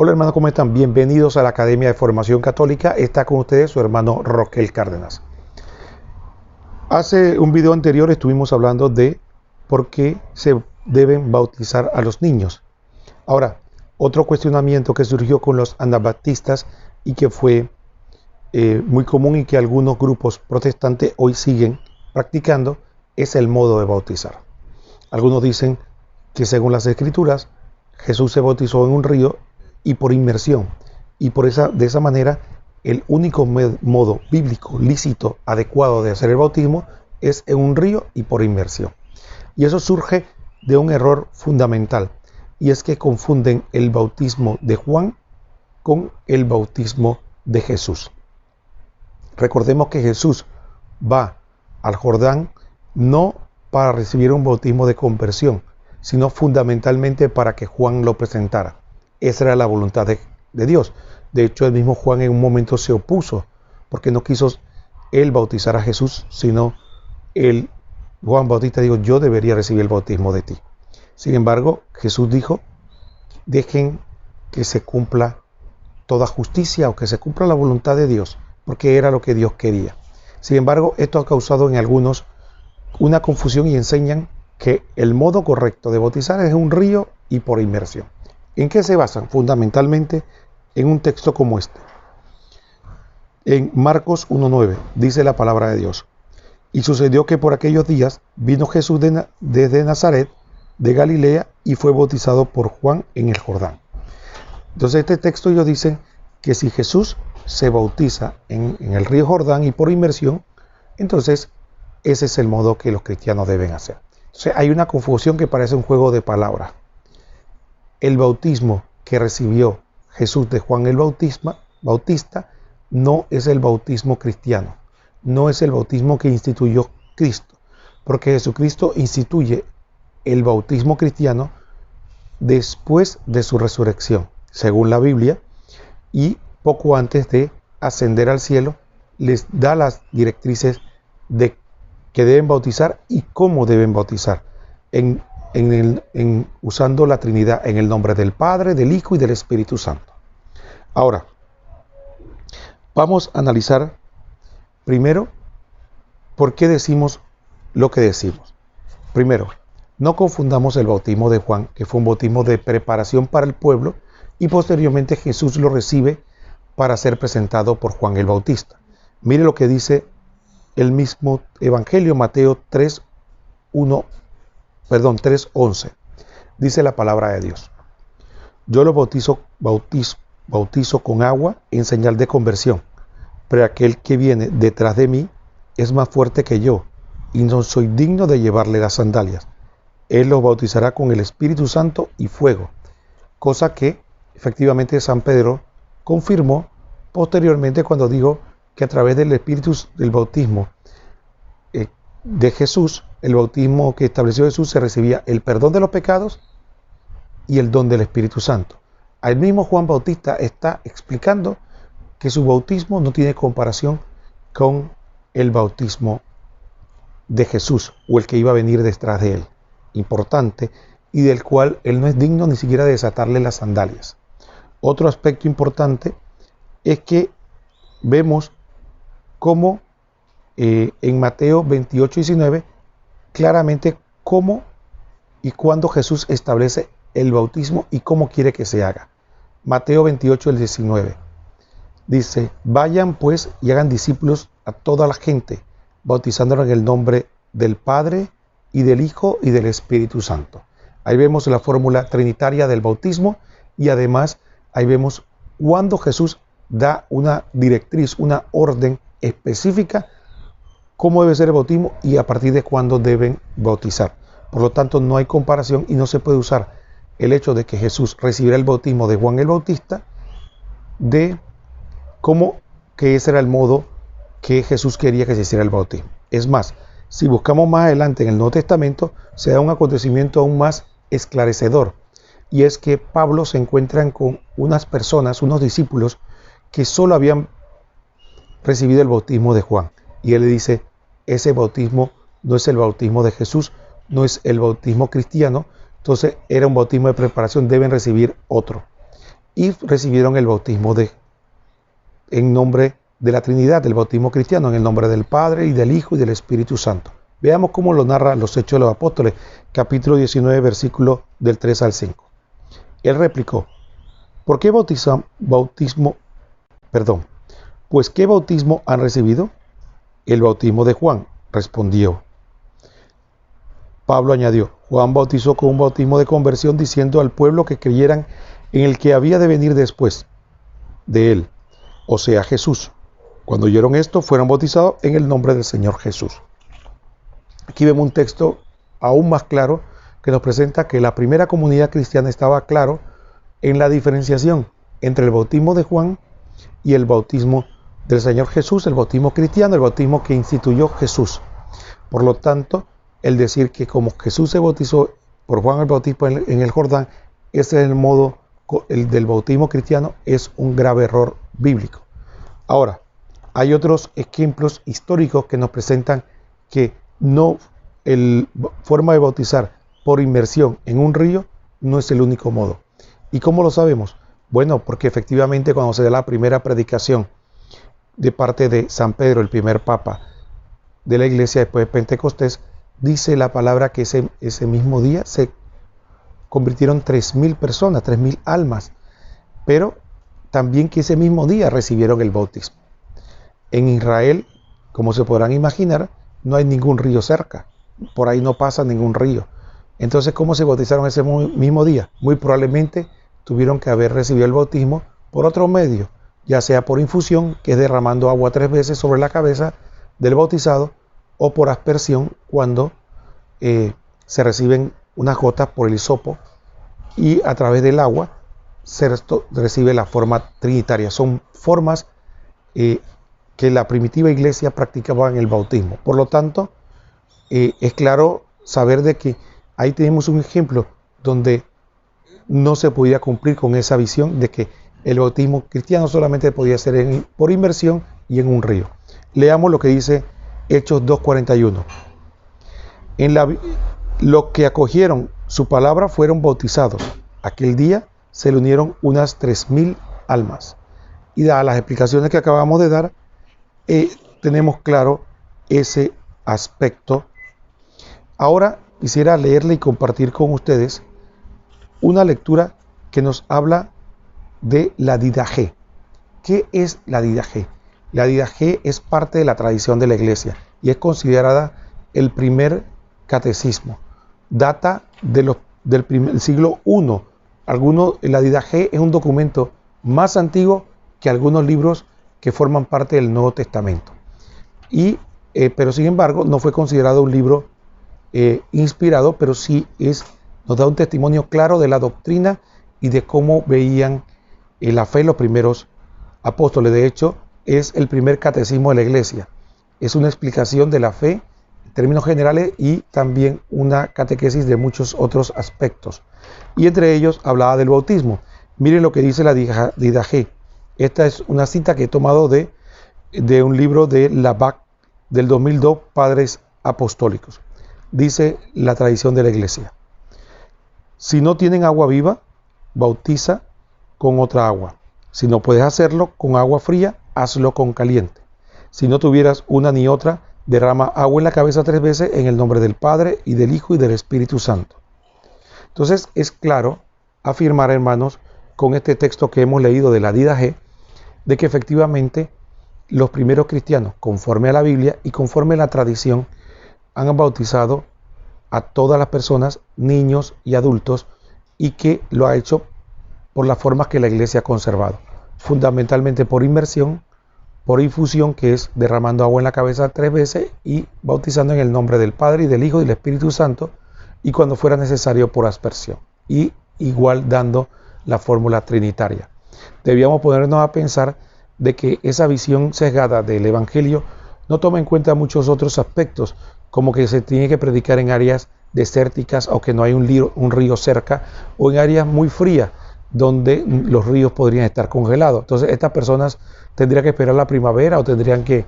Hola hermanos, ¿cómo están? Bienvenidos a la Academia de Formación Católica. Está con ustedes su hermano Roquel Cárdenas. Hace un video anterior estuvimos hablando de por qué se deben bautizar a los niños. Ahora, otro cuestionamiento que surgió con los anabaptistas y que fue muy común y que algunos grupos protestantes hoy siguen practicando es el modo de bautizar. Algunos dicen que según las Escrituras Jesús se bautizó en un río y por inmersión, y de esa manera el único modo bíblico, lícito, adecuado de hacer el bautismo es en un río y por inmersión. Y eso surge de un error fundamental, y es que confunden el bautismo de Juan con el bautismo de Jesús. Recordemos que Jesús va al Jordán no para recibir un bautismo de conversión, sino fundamentalmente para que Juan lo presentara. Esa era la voluntad de Dios. De hecho, el mismo Juan en un momento se opuso, porque no quiso él bautizar a Jesús, sino Juan Bautista dijo, yo debería recibir el bautismo de ti. Sin embargo, Jesús dijo, dejen que se cumpla toda justicia o que se cumpla la voluntad de Dios, porque era lo que Dios quería. Sin embargo, esto ha causado en algunos una confusión y enseñan que el modo correcto de bautizar es un río y por inmersión. ¿En qué se basan? Fundamentalmente en un texto como este. En Marcos 1:9 dice la palabra de Dios. Y sucedió que por aquellos días vino Jesús desde Nazaret, de Galilea, y fue bautizado por Juan en el Jordán. Entonces este texto ellos dicen que si Jesús se bautiza en el río Jordán y por inmersión, entonces ese es el modo que los cristianos deben hacer. Entonces hay una confusión que parece un juego de palabras. El bautismo que recibió Jesús de Juan el Bautista no es el bautismo cristiano, no es el bautismo que instituyó Cristo, porque Jesucristo instituye el bautismo cristiano después de su resurrección, según la Biblia, y poco antes de ascender al cielo, les da las directrices de que deben bautizar y cómo deben bautizar, usando la Trinidad en el nombre del Padre, del Hijo y del Espíritu Santo. Ahora, vamos a analizar primero por qué decimos lo que decimos. Primero, no confundamos el bautismo de Juan, que fue un bautismo de preparación para el pueblo, y posteriormente Jesús lo recibe para ser presentado por Juan el Bautista. Mire lo que dice el mismo Evangelio, Mateo 3:11. Dice la palabra de Dios. Yo lo bautizo con agua en señal de conversión, pero aquel que viene detrás de mí es más fuerte que yo, y no soy digno de llevarle las sandalias. Él los bautizará con el Espíritu Santo y fuego, cosa que efectivamente San Pedro confirmó posteriormente cuando dijo que a través del Espíritu del bautismo de Jesús, el bautismo que estableció Jesús, se recibía el perdón de los pecados y el don del Espíritu Santo. El mismo Juan Bautista está explicando que su bautismo no tiene comparación con el bautismo de Jesús o el que iba a venir detrás de él, importante, y del cual él no es digno ni siquiera de desatarle las sandalias. Otro aspecto importante es que vemos cómo en Mateo 28:19 claramente cómo y cuándo Jesús establece el bautismo y cómo quiere que se haga. Mateo 28:19 dice, vayan pues y hagan discípulos a toda la gente, bautizándolos en el nombre del Padre y del Hijo y del Espíritu Santo. Ahí vemos la fórmula trinitaria del bautismo y además ahí vemos cuando Jesús da una directriz, una orden específica, cómo debe ser el bautismo y a partir de cuándo deben bautizar. Por lo tanto, no hay comparación y no se puede usar el hecho de que Jesús recibiera el bautismo de Juan el Bautista de cómo que ese era el modo que Jesús quería que se hiciera el bautismo. Es más, si buscamos más adelante en el Nuevo Testamento, se da un acontecimiento aún más esclarecedor, y es que Pablo se encuentra con unas personas, unos discípulos, que solo habían recibido el bautismo de Juan, y él le dice, ese bautismo no es el bautismo de Jesús, no es el bautismo cristiano, entonces era un bautismo de preparación, deben recibir otro. y recibieron el bautismo en nombre de la Trinidad, el bautismo cristiano, en el nombre del Padre y del Hijo y del Espíritu Santo. Veamos cómo lo narra los Hechos de los Apóstoles, capítulo 19, versículo del 3 al 5. Él replicó, ¿por qué Pues ¿qué bautismo han recibido? El bautismo de Juan, respondió. Pablo añadió, Juan bautizó con un bautismo de conversión diciendo al pueblo que creyeran en el que había de venir después de él, o sea Jesús. Cuando oyeron esto, fueron bautizados en el nombre del Señor Jesús. Aquí vemos un texto aún más claro que nos presenta que la primera comunidad cristiana estaba claro en la diferenciación entre el bautismo de Juan y el bautismo del Señor Jesús, el bautismo cristiano, el bautismo que instituyó Jesús. Por lo tanto, el decir que como Jesús se bautizó por Juan el Bautista en el Jordán, ese es el modo del bautismo cristiano, es un grave error bíblico. Ahora, hay otros ejemplos históricos que nos presentan que la forma de bautizar por inmersión en un río no es el único modo. ¿Y cómo lo sabemos? Bueno, porque efectivamente cuando se da la primera predicación de parte de San Pedro, el primer papa de la iglesia después de Pentecostés, dice la palabra que ese mismo día se convirtieron 3.000 personas, 3.000 almas, pero también que ese mismo día recibieron el bautismo. En Israel, como se podrán imaginar, no hay ningún río cerca, por ahí no pasa ningún río. Entonces, ¿cómo se bautizaron ese mismo día? Muy probablemente tuvieron que haber recibido el bautismo por otro medio, ya sea por infusión, que es derramando agua 3 veces sobre la cabeza del bautizado, o por aspersión, cuando se reciben unas gotas por el hisopo y a través del agua se recibe la forma trinitaria. Son formas que la primitiva iglesia practicaba en el bautismo. Por lo tanto, es claro saber de que ahí tenemos un ejemplo donde no se podía cumplir con esa visión de que el bautismo cristiano solamente podía ser por inmersión y en un río. Leamos lo que dice Hechos 2:41. Los que acogieron su palabra fueron bautizados. Aquel día se le unieron unas 3.000 almas. Y dadas las explicaciones que acabamos de dar, tenemos claro ese aspecto. Ahora quisiera leerle y compartir con ustedes una lectura que nos habla de la Didaché. ¿Qué es la Didaché? La Didaché es parte de la tradición de la iglesia y es considerada el primer catecismo. Data del siglo I. La Didaché es un documento más antiguo que algunos libros que forman parte del Nuevo Testamento. Pero sin embargo, no fue considerado un libro inspirado, pero sí nos da un testimonio claro de la doctrina y de cómo veían la fe los primeros apóstoles. De hecho, es el primer catecismo de la iglesia. Es una explicación de la fe en términos generales y también una catequesis de muchos otros aspectos. Y entre ellos hablaba del bautismo. Miren lo que dice la Didaché. Esta es una cita que he tomado de un libro de Labac del 2002, Padres Apostólicos. Dice la tradición de la iglesia: si no tienen agua viva, bautiza con otra agua. Si no puedes hacerlo con agua fría, hazlo con caliente. Si no tuvieras una ni otra, derrama agua en la cabeza 3 veces en el nombre del Padre y del Hijo y del Espíritu Santo. Entonces es claro afirmar, hermanos, con este texto que hemos leído de la Didaché, de que efectivamente los primeros cristianos, conforme a la Biblia y conforme a la tradición, han bautizado a todas las personas, niños y adultos, y que lo ha hecho por las formas que la iglesia ha conservado, fundamentalmente por inmersión, por infusión, que es derramando agua en la cabeza 3 veces y bautizando en el nombre del Padre y del Hijo y del Espíritu Santo, y cuando fuera necesario por aspersión, y igual dando la fórmula trinitaria. Debíamos ponernos a pensar de que esa visión sesgada del Evangelio no toma en cuenta muchos otros aspectos, como que se tiene que predicar en áreas desérticas o que no hay un río cerca, o en áreas muy frías donde los ríos podrían estar congelados. Entonces estas personas tendrían que esperar la primavera o tendrían que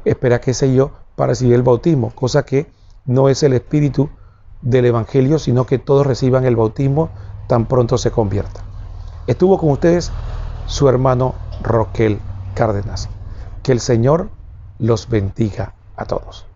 esperar, qué sé yo, para recibir el bautismo, cosa que no es el espíritu del Evangelio, sino que todos reciban el bautismo tan pronto se conviertan. Estuvo con ustedes su hermano Roquel Cárdenas. Que el Señor los bendiga a todos.